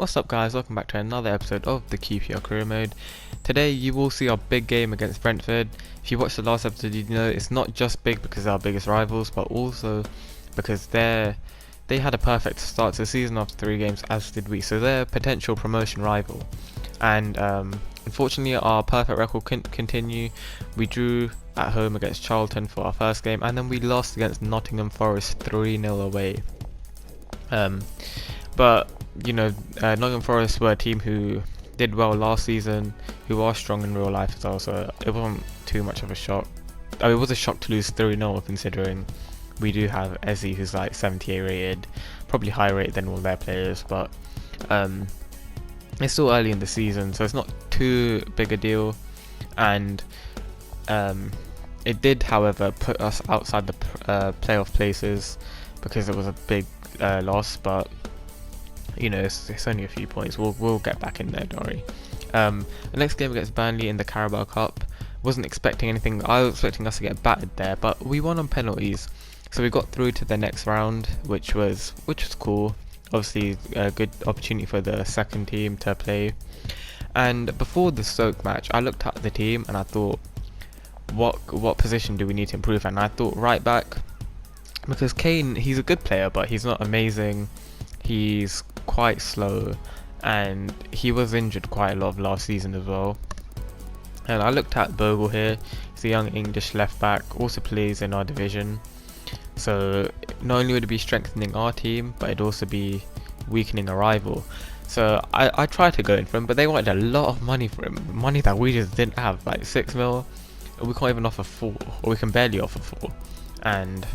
What's up guys, welcome back to another episode of the QPR Career Mode. Today you will see our big game against Brentford. If you watched the last episode you know it's not just big because they're our biggest rivals, but also because they had a perfect start to the season after 3 games, as did we, so they're a potential promotion rival. And unfortunately our perfect record couldn't continue. We drew at home against Charlton for our first game, and then we lost against Nottingham Forest 3-0 away. But you know, Nottingham Forest were a team who did well last season, who are strong in real life as well, so it wasn't too much of a shock. I mean, it was a shock to lose 3-0 considering we do have Ezzy who's like 78 rated, probably higher rated than all their players, but it's still early in the season, so it's not too big a deal. And it did, however, put us outside the playoff places because it was a big loss, but you know, it's only a few points. We'll get back in there, don't worry. The next game against Burnley in the Carabao Cup, wasn't expecting anything. I was expecting us to get battered there, but we won on penalties, so we got through to the next round, which was cool. Obviously, a good opportunity for the second team to play. And before the Stoke match, I looked at the team and I thought, what position do we need to improve? And I thought right back, because Kane, he's a good player, but he's not amazing. He's quite slow, and he was injured quite a lot of last season as well. And I looked at Bogle here. He's a young English left back, also plays in our division, so not only would it be strengthening our team, but it'd also be weakening a rival. So I tried to go in for him, but they wanted a lot of money for him, money that we just didn't have, like 6 mil. We can't even offer 4, or we can barely offer 4. And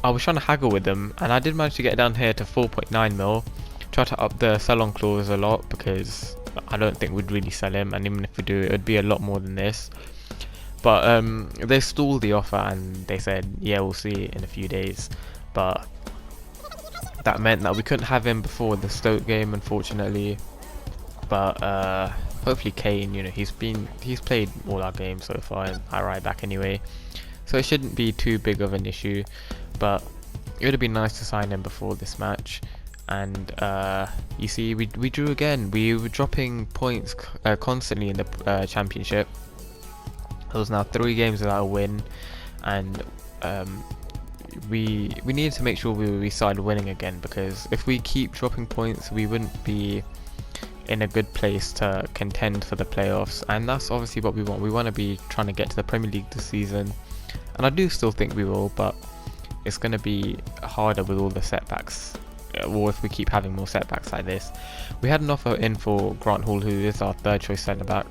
I was trying to haggle with them, and I did manage to get it down here to 4.9 mil. Try to up the sell-on clause a lot because I don't think we'd really sell him, and even if we do, it would be a lot more than this. But they stalled the offer and they said, yeah, we'll see in a few days. But that meant that we couldn't have him before the Stoke game, unfortunately. But hopefully Kane, you know, he's played all our games so far and at right back anyway, so it shouldn't be too big of an issue. But it would have been nice to sign him before this match. And you see, we drew again. We were dropping points constantly in the championship. It was now 3 games without a win, and we needed to make sure we started winning again, because if we keep dropping points we wouldn't be in a good place to contend for the playoffs, and that's obviously what we want. We want to be trying to get to the Premier League this season, and I do still think we will, but it's going to be harder with all the setbacks, or if we keep having more setbacks like this. We had an offer in for Grant Hall, who is our 3rd choice centre back,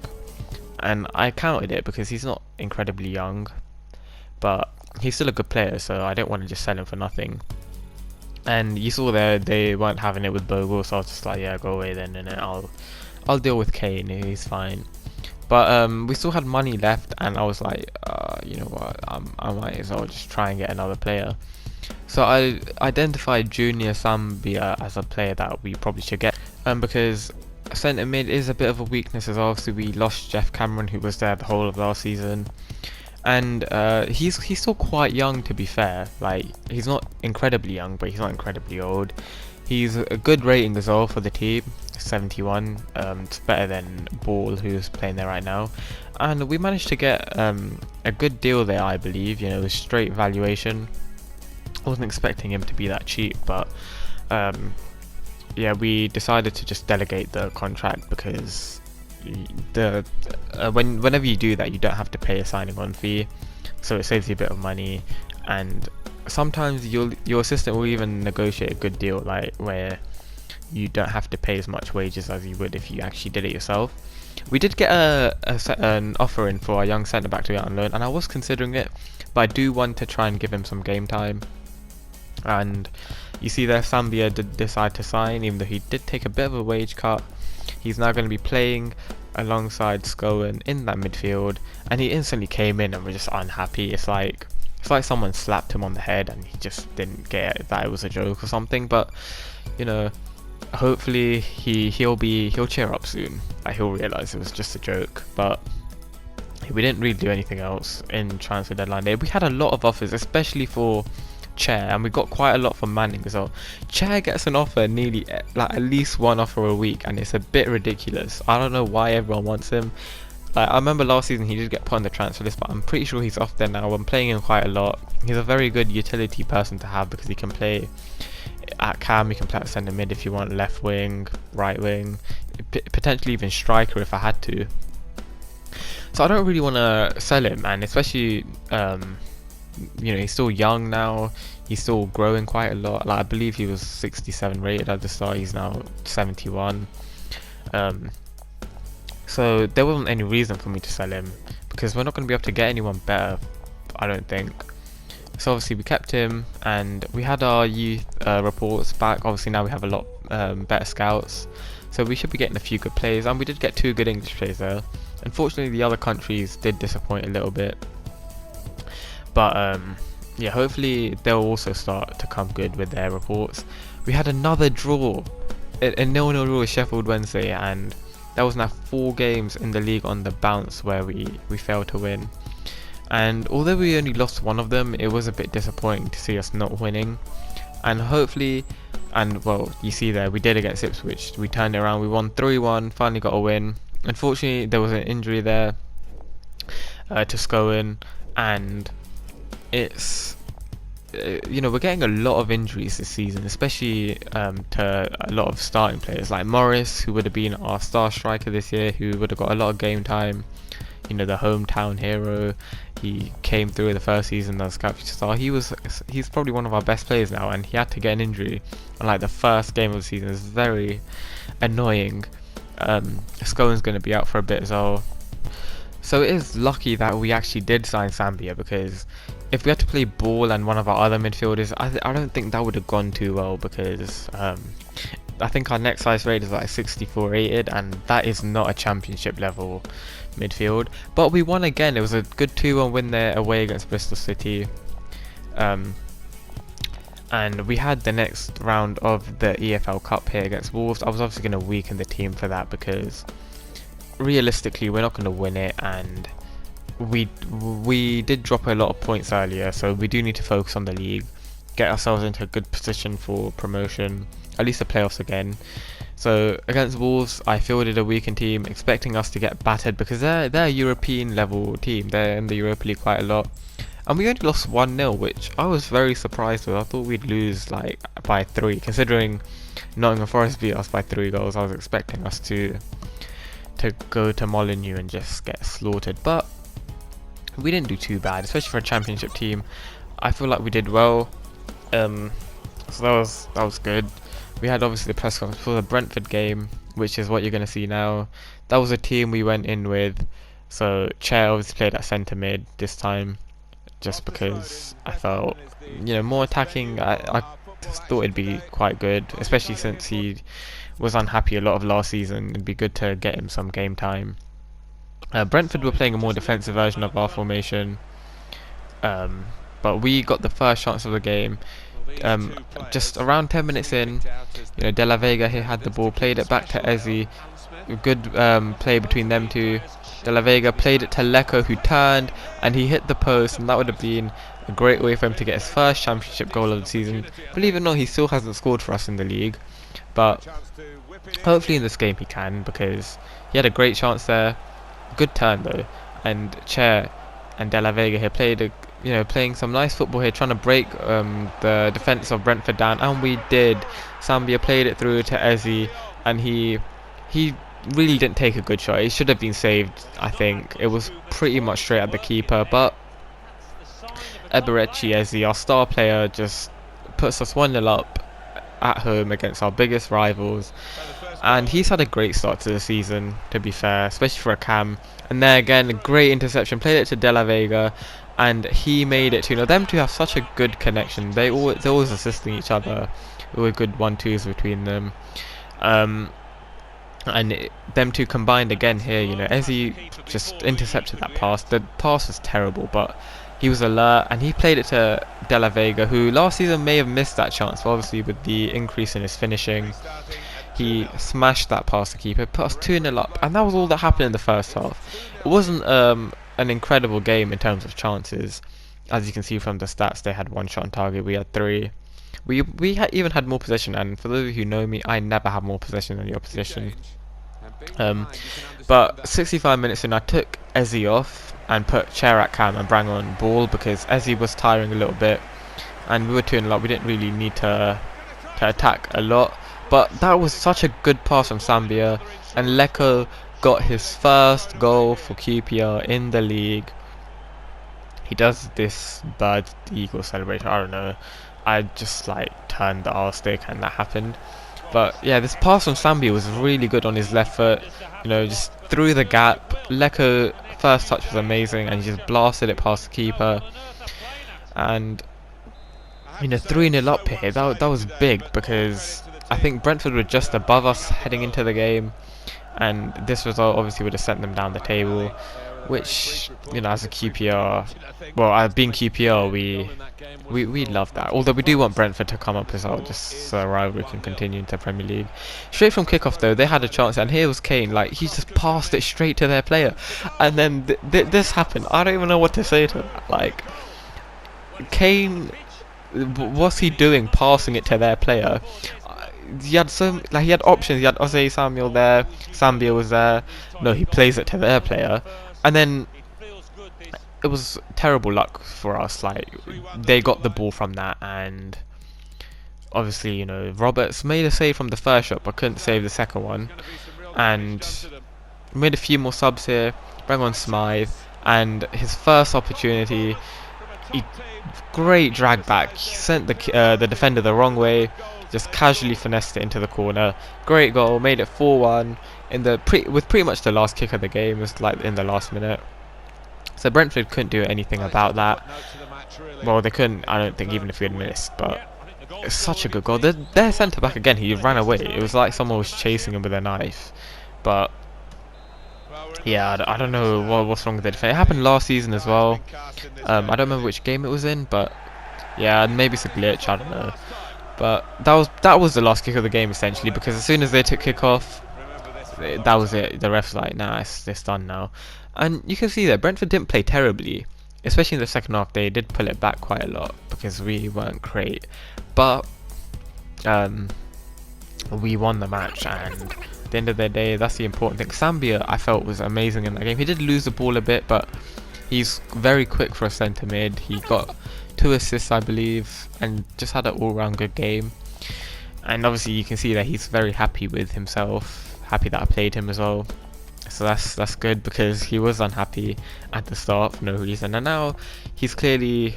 and I counted it because he's not incredibly young, but he's still a good player, so I don't want to just sell him for nothing. And you saw there they weren't having it with Bogle, so I was just like, yeah, go away then, and I'll deal with Kane, he's fine. But we still had money left, and I was like, you know what, I might as well just try and get another player. So I identified Junior Sambia as a player that we probably should get, because centre mid is a bit of a weakness as well. Obviously we lost Jeff Cameron, who was there the whole of last season, and he's still quite young, to be fair. Like, he's not incredibly young, but he's not incredibly old. He's a good rating as well for the team, 71. It's better than Ball, who's playing there right now, and we managed to get a good deal there, I believe. You know, a straight valuation. I wasn't expecting him to be that cheap, but yeah, we decided to just delegate the contract, because whenever you do that, you don't have to pay a signing on fee, so it saves you a bit of money. And sometimes your assistant will even negotiate a good deal, like where you don't have to pay as much wages as you would if you actually did it yourself. We did get an offer in for our young centre back to be on loan, and I was considering it, but I do want to try and give him some game time. And you see there, Sambia did decide to sign, even though he did take a bit of a wage cut. He's now going to be playing alongside Scowen in that midfield, and he instantly came in and we're just unhappy. It's like someone slapped him on the head and he just didn't get it, that it was a joke or something. But you know, hopefully he'll cheer up soon. Like, he'll realise it was just a joke. But we didn't really do anything else in transfer deadline day. We had a lot of offers, especially for Chair, and we got quite a lot from Manning as well. Chair gets an offer nearly like at least one offer a week, and it's a bit ridiculous. I don't know why everyone wants him. Like, I remember last season he did get put on the transfer list, but I'm pretty sure he's off there now. I'm playing him quite a lot. He's a very good utility person to have because he can play at cam, he can play at centre mid if you want, left wing, right wing, potentially even striker if I had to. So I don't really want to sell him, and especially he's still young now. He's still growing quite a lot. Like, I believe he was 67 rated at the start. He's now 71. So there wasn't any reason for me to sell him because we're not going to be able to get anyone better, I don't think. So obviously we kept him, and we had our youth reports back. Obviously now we have a lot better scouts, so we should be getting a few good players, and we did get 2 good English players there. Unfortunately the other countries did disappoint a little bit, but yeah, hopefully they'll also start to come good with their reports. We had another draw, a 0-0 draw with Sheffield Wednesday, and that was now 4 games in the league on the bounce where we failed to win. And although we only lost one of them, it was a bit disappointing to see us not winning. And hopefully, and well, you see there, we did against Ipswich. We turned it around, we won 3-1, finally got a win. Unfortunately, there was an injury there to Scowen, and it's we're getting a lot of injuries this season, especially to a lot of starting players like Morris, who would have been our star striker this year, who would have got a lot of game time. The hometown hero. He came through the first season as Scout Future Star. He's probably one of our best players now, and he had to get an injury on like the first game of the season. It's very annoying. Scowen's going to be out for a bit as well. So it is lucky that we actually did sign Zambia, because if we had to play Ball and one of our other midfielders, I don't think that would have gone too well, because I think our next highest rate is like 64 rated, and that is not a championship level midfield. But we won again. It was a good 2-1 win there away against Bristol City, and we had the next round of the EFL Cup here against Wolves. I was obviously going to weaken the team for that, because realistically we're not going to win it, and we did drop a lot of points earlier, so we do need to focus on the league, get ourselves into a good position for promotion, at least the playoffs again. So against Wolves, I fielded a weakened team, expecting us to get battered, because they're a European level team. They're in the Europa League quite a lot, and we only lost 1-0, which I was very surprised with. I thought we'd lose like by 3, considering Nottingham Forest beat us by 3 goals. I was expecting us to go to Molineux and just get slaughtered, but we didn't do too bad, especially for a championship team. I feel like we did well. So that was good. We had obviously the press conference for the Brentford game, which is what you're going to see now. That was a team we went in with. So Chair obviously played at centre mid this time, just because I felt, more attacking. I just thought it'd be quite good, especially since he was unhappy a lot of last season. It'd be good to get him some game time. Brentford were playing a more defensive version of our formation, but we got the first chance of the game. Just around 10 minutes in, De La Vega here had the ball, played it back to Ezzy. Good play between them two. De La Vega played it to Leko, who turned and he hit the post, and that would have been a great way for him to get his first championship goal of the season. Believe it or not, he still hasn't scored for us in the league, but hopefully in this game he can, because he had a great chance there. Good turn though, and Chair and De La Vega here played playing some nice football here, trying to break the defence of Brentford down, and we did. Zambia played it through to Ezzy, and he really didn't take a good shot. It should have been saved, I think. It was pretty much straight at the keeper, but Eberechi Ezzy, our star player, just puts us 1-0 up at home against our biggest rivals. And he's had a great start to the season, to be fair, especially for a cam. And there again, a great interception, played it to De La Vega, and he made it 2-0. Them two have such a good connection. They're always assisting each other. There were good 1-2s between them. Them two combined again here. Ezzy just intercepted that pass. The pass was terrible, but he was alert, and he played it to De La Vega, who last season may have missed that chance, but obviously with the increase in his finishing, he smashed that past the keeper, put us 2-0 up, and that was all that happened in the first half. It wasn't an incredible game in terms of chances. As you can see from the stats, they had 1 shot on target, we had 3. Even had more possession, and for those of you who know me, I never have more possession than the opposition. But 65 minutes in, I took Eze off and put Chair at cam and bring on Ball because Eze was tiring a little bit, and we were 2-0 up. We didn't really need to attack a lot. But that was such a good pass from Zambia, and Leko got his first goal for QPR in the league. He does this bird eagle celebration. I don't know. I just like turned the R stick and that happened. But yeah, this pass from Zambia was really good on his left foot. You know, just through the gap. Leko first touch was amazing, and he just blasted it past the keeper. And you know, 3-0 up here. That was big because I think Brentford were just above us heading into the game, and this result obviously would have sent them down the table, which, you know, as a QPR, well, being QPR, we love that. Although we do want Brentford to come up as well, just so our rivalry can continue into Premier League. Straight from kickoff though, they had a chance, and here was Kane. Like, he just passed it straight to their player, and then this happened. I don't even know what to say to that. Like, Kane, what's he doing passing it to their player? He had he had options. He had Ose Samuel there, Zambia was there. No, he plays it to their player, and then it was terrible luck for us. Like, they got the ball from that, and obviously, you know, Roberts made a save from the first shot but couldn't save the second one, and made a few more subs here. Bring on Smythe, and his first opportunity, great drag back. He sent the defender the wrong way, just casually finessed it into the corner. Great goal, made it 4-1 in the with pretty much the last kick of the game. It was like in the last minute. So Brentford couldn't do anything about that. Well, they couldn't, I don't think, even if we had missed. But it's such a good goal. Their centre back again, he ran away. It was like someone was chasing him with a knife. But yeah, I don't know what's wrong with the defense. It happened last season as well. I don't remember which game it was in, but yeah, maybe it's a glitch. I don't know. But that was the last kick of the game essentially, because as soon as they took kick off, that was it. The ref's like, nah, it's done now. And you can see that Brentford didn't play terribly, especially in the second half. They did pull it back quite a lot because we weren't great, but we won the match, and at the end of the day, that's the important thing. Zambia, I felt, was amazing in that game. He did lose the ball a bit, but he's very quick for a centre mid. He got 2 assists, I believe, and just had an all-round good game. And obviously you can see that he's very happy with himself, happy that I played him as well. So that's good, because he was unhappy at the start for no reason, and now he's clearly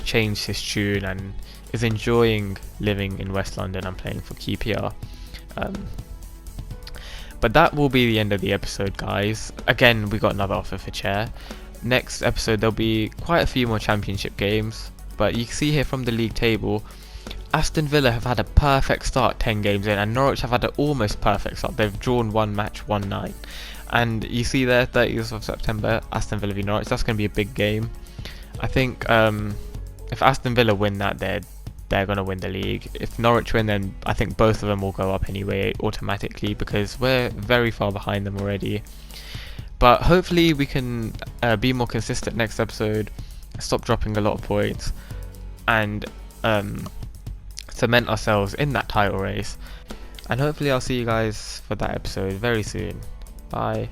changed his tune and is enjoying living in West London and playing for QPR. But that will be the end of the episode, guys. Again, we got another offer for Chair. Next episode there'll be quite a few more championship games, but you can see here from the league table, Aston Villa have had a perfect start 10 games in, and Norwich have had an almost perfect start. They've drawn 1 match, won 9. And you see there, 30th of September, Aston Villa v Norwich. That's going to be a big game. I think if Aston Villa win that, they're going to win the league. If Norwich win, then I think both of them will go up anyway automatically, because we're very far behind them already. But hopefully we can be more consistent next episode, stop dropping a lot of points, and cement ourselves in that title race. And hopefully I'll see you guys for that episode very soon. Bye.